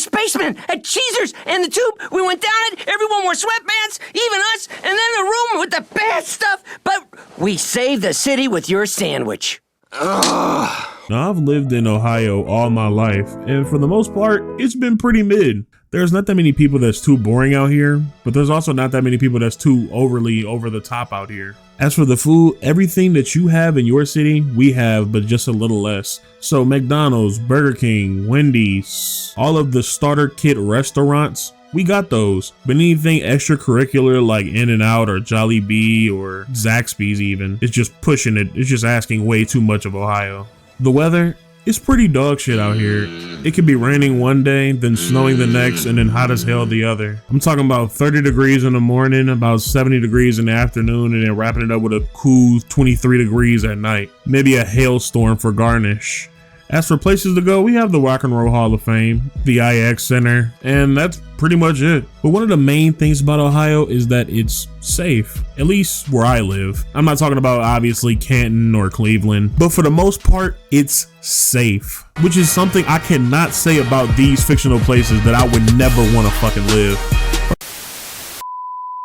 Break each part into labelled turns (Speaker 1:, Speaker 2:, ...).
Speaker 1: Spaceman at Cheezer's and the tube. We went down it. Everyone wore sweatbands, even us. And then the room with the bad stuff. But we saved the city with your sandwich.
Speaker 2: Now, I've lived in Ohio all my life, and for the most part, it's been pretty mid. There's not that many people that's too boring out here, but there's also not that many people that's too overly over the top out here. As for the food, everything that you have in your city, we have, but just a little less. So McDonald's, Burger King, Wendy's, all of the starter kit restaurants, we got those. But anything extracurricular like In-N-Out or Jollibee or Zaxby's even, it's just pushing it. It's just asking way too much of Ohio. The weather, it's pretty dog shit out here. It could be raining one day, then snowing the next, and then hot as hell the other. I'm talking about 30 degrees in the morning, about 70 degrees in the afternoon, and then wrapping it up with a cool 23 degrees at night. Maybe a hailstorm for garnish. As for places to go, we have the Rock and Roll Hall of Fame, the IX Center, and that's pretty much it. But one of the main things about Ohio is that it's safe, at least where I live. I'm not talking about obviously Canton or Cleveland, but for the most part, it's safe, which is something I cannot say about these fictional places that I would never want to fucking live.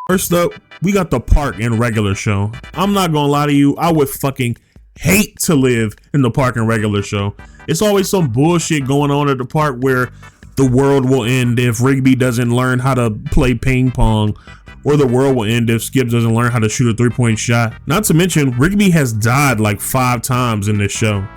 Speaker 2: First up, we got the park and regular show. I'm not gonna lie to you, I would fucking hate to live in the park and regular show. It's always some bullshit going on at the park where the world will end if Rigby doesn't learn how to play ping pong, or the world will end if Skip doesn't learn how to shoot a 3-point shot. Not to mention, Rigby has died like 5 times in this show.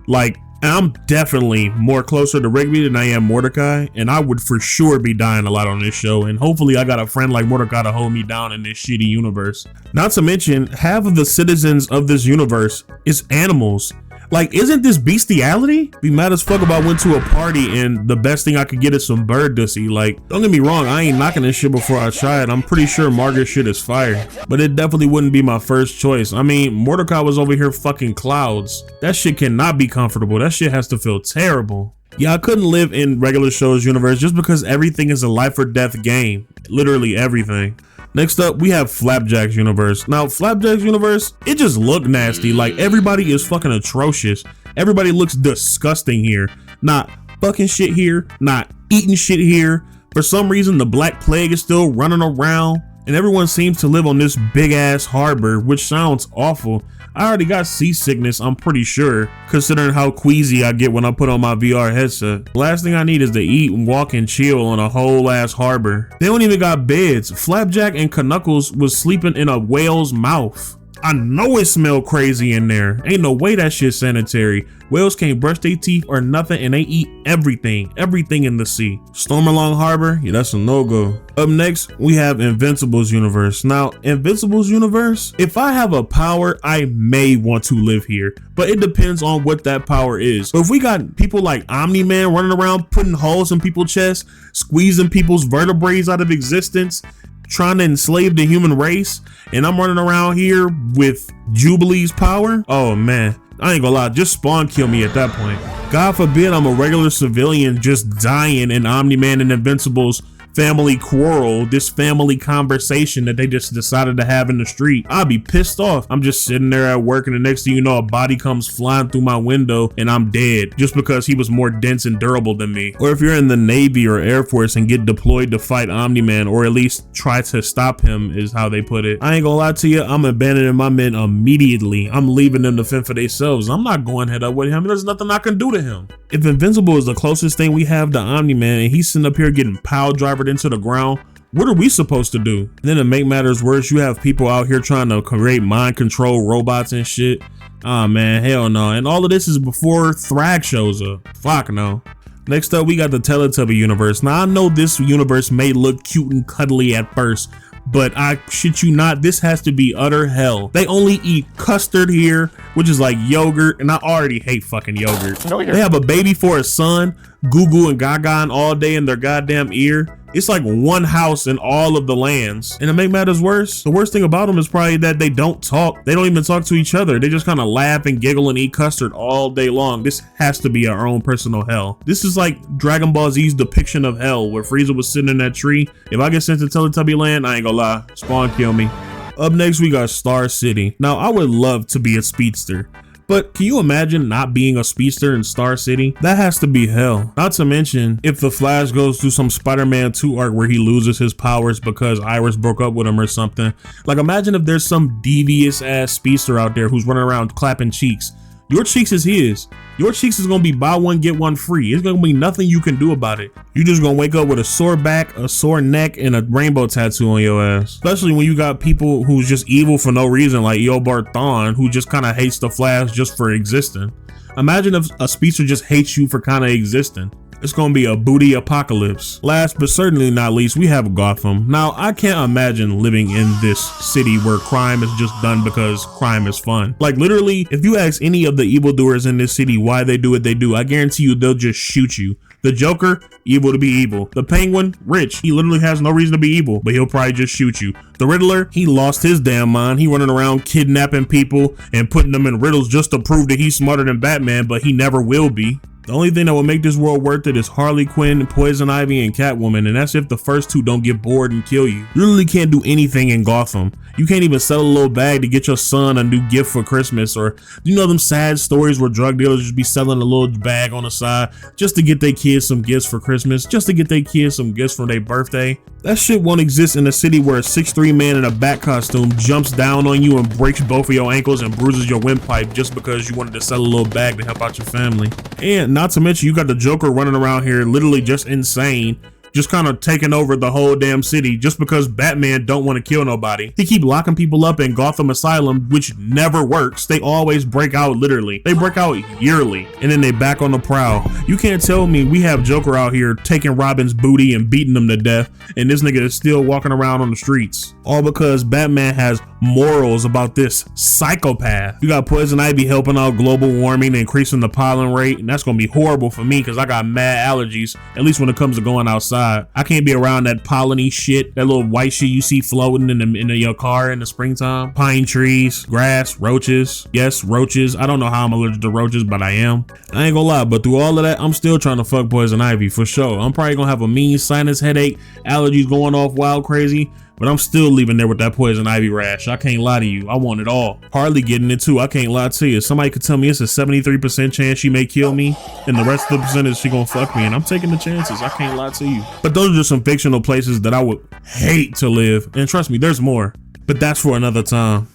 Speaker 2: Like, I'm definitely more closer to Rigby than I am Mordecai, and I would for sure be dying a lot on this show, and hopefully I got a friend like Mordecai to hold me down in this shitty universe. Not to mention, half of the citizens of this universe is animals. Like, isn't this bestiality? Be mad as fuck if I went to a party and the best thing I could get is some bird dussy. Like, don't get me wrong, I ain't knocking this shit before I try it. I'm pretty sure Margaret shit is fire, but it definitely wouldn't be my first choice. I mean, Mordecai was over here fucking clouds. That shit cannot be comfortable. That shit has to feel terrible. Yeah, I couldn't live in regular show's universe just because everything is a life or death game. Literally everything. Next up, we have Flapjack's universe. Now, Flapjack's universe, it just looked nasty. Like, everybody is fucking atrocious. Everybody looks disgusting here. Not fucking shit here, not eating shit here. For some reason, the Black Plague is still running around, and everyone seems to live on this big ass harbor, which sounds awful. I already got seasickness, I'm pretty sure, considering how queasy I get when I put on my VR headset. The last thing I need is to eat and walk and chill on a whole ass harbor. They don't even got beds. Flapjack and Knuckles was sleeping in a whale's mouth. I know it smelled crazy in there. Ain't no way that shit's sanitary. Whales can't brush their teeth or nothing, and they eat everything in the sea. Stormalong Harbor, yeah, that's a no-go. Up next, we have Invincible's universe. Now, Invincible's universe, if I have a power, I may want to live here, but it depends on what that power is. So if we got people like Omni-Man running around putting holes in people's chests, squeezing people's vertebrae out of existence, trying to enslave the human race, and I'm running around here with Jubilee's power, oh man, I ain't gonna lie, just spawn kill me at that point. God forbid I'm a regular civilian just dying in Omni-Man and Invincible's family quarrel, this family conversation that they just decided to have in the street. I'd be pissed off. I'm just sitting there at work, and the next thing you know, a body comes flying through my window and I'm dead just because he was more dense and durable than me. Or if you're in the Navy or Air Force and get deployed to fight Omni-Man, or at least try to stop him is how they put it. I ain't gonna lie to you, I'm abandoning my men immediately. I'm leaving them to fend for themselves. I'm not going head up with him. There's nothing I can do to him. If Invincible is the closest thing we have to Omni-Man and he's sitting up here getting pile drivered into the ground, what are we supposed to do? And then to make matters worse, you have people out here trying to create mind control robots and shit. Ah man, hell no. And all of this is before Thrag shows up. Fuck no. Next up, we got the Teletubby universe. Now I know this universe may look cute and cuddly at first, but I shit you not, this has to be utter hell. They only eat custard here, which is like yogurt, and I already hate fucking yogurt. They have a baby for a son, Goo Goo and Gaga all day in their goddamn ear. It's like one house in all of the lands. And to make matters worse, the worst thing about them is probably that they don't talk. They don't even talk to each other. They just kind of laugh and giggle and eat custard all day long. This has to be our own personal hell. This is like Dragon Ball Z's depiction of hell, where Frieza was sitting in that tree. If I get sent to Teletubby land, I ain't gonna lie, spawn kill me. Up next, we got Star City. Now, I would love to be a speedster, But can you imagine not being a speedster in Star City? That has to be hell. Not to mention, if the Flash goes through some Spider-Man 2 arc where he loses his powers because Iris broke up with him or something. Like, imagine if there's some devious ass speedster out there who's running around clapping cheeks. Your cheeks is his. Your cheeks is gonna be buy one, get one free. It's gonna be nothing you can do about it. You just gonna wake up with a sore back, a sore neck, and a rainbow tattoo on your ass. Especially when you got people who's just evil for no reason, like Eobard Thawne, who just kind of hates the Flash just for existing. Imagine if a speedster just hates you for kind of existing. It's gonna be a booty apocalypse. Last but certainly not least, we have Gotham. Now, I can't imagine living in this city where crime is just done because crime is fun. Like, literally, if you ask any of the evildoers in this city why they do what they do, I guarantee you they'll just shoot you. The Joker, evil to be evil. The Penguin, rich. He literally has no reason to be evil, but he'll probably just shoot you. The Riddler, he lost his damn mind. He running around kidnapping people and putting them in riddles just to prove that he's smarter than Batman, but he never will be. The only thing that will make this world worth it is Harley Quinn, Poison Ivy, and Catwoman, and that's if the first two don't get bored and kill you. You literally can't do anything in Gotham. You can't even sell a little bag to get your son a new gift for Christmas, or you know them sad stories where drug dealers just be selling a little bag on the side just to get their kids some gifts for Christmas, just to get their kids some gifts for their birthday. That shit won't exist in a city where a 6'3" man in a bat costume jumps down on you and breaks both of your ankles and bruises your windpipe just because you wanted to sell a little bag to help out your family. And not to mention, you got the Joker running around here literally just insane, just kind of taking over the whole damn city just because Batman don't want to kill nobody. He keep locking people up in Gotham Asylum, which never works. They always break out literally. They break out yearly and then they back on the prowl. You can't tell me we have Joker out here taking Robin's booty and beating him to death and this nigga is still walking around on the streets. All because Batman has morals about this psychopath. You got Poison Ivy helping out global warming, increasing the pollen rate, and that's gonna be horrible for me because I got mad allergies, at least when it comes to going outside. I can't be around that polleny shit, that little white shit you see floating in your car in the springtime. Pine trees, grass, roaches. Yes, roaches. I don't know how I'm allergic to roaches, but I am. I ain't gonna lie, but through all of that, I'm still trying to fuck Poison Ivy for sure. I'm probably gonna have a mean sinus headache, allergies going off wild crazy, but I'm still leaving there with that Poison Ivy rash. I can't lie to you. I want it all. Harley getting it too. I can't lie to you. Somebody could tell me it's a 73% chance she may kill me, and the rest of the percentage she gonna fuck me, and I'm taking the chances. I can't lie to you. But those are just some fictional places that I would hate to live. And trust me, there's more. But that's for another time.